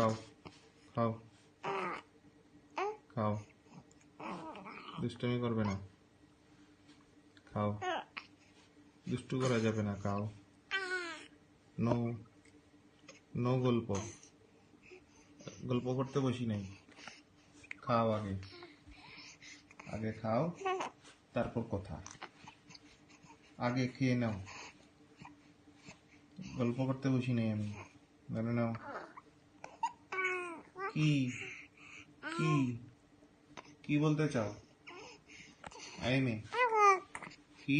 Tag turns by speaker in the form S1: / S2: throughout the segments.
S1: খাও খাও খাও, দুষ্টুমি করবে না, খাও, দুষ্টু করা যাবে না, খাও। নো নো গল্প, গল্প করতে বসি নাই, খাও আগে, আগে খাও তারপর কথা, আগে খেয়ে নাও, গল্প করতে বসি নাই আমি, ধরে নাও। কি কি কি বলতে চাও? এই মেয়ে, কি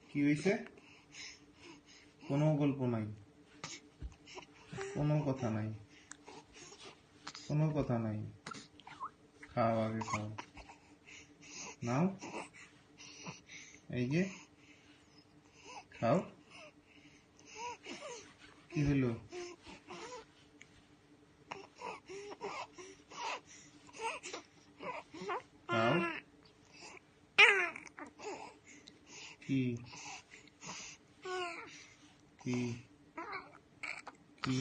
S1: কি হয়েছে? কোনো গল্প নাই, কোনো কথা নাই, কোনো কথা নাই, খাও আগে খাও, নাও, এই যে খাও। কি হলো? খাও। কি কি কি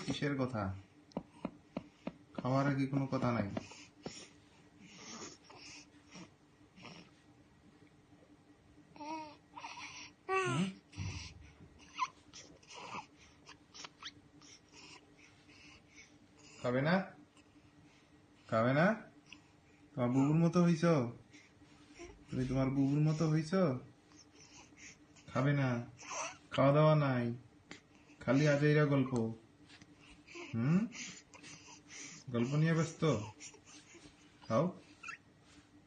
S1: কিসের কথা? খাওয়ার আগে কোনো কথা নাই। হুম? খাবে না? খাবে না? তোমার বুবুর মতো হইছ? তুমি তোমার বুবুর মতো হইছ? খাবে না, খাওয়া দাওয়া নাই, খালি আজাইরা গল্প। হুম, গল্প নিয়ে ব্যস্ত। খাও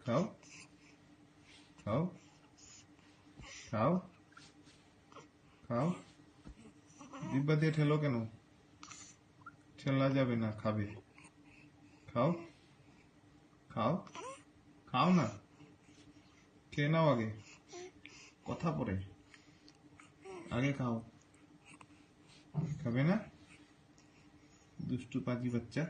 S1: খাও খাও খাও খাও, জিব্বা দিয়ে ঠেলো কেন? ঠেলা যাবে না, খাবে, খাও খাও খাও না, খেয়ে নাও আগে, কথা পরে, আগে খাও। খাবে না? দুষ্টু পাজি বাচ্চা।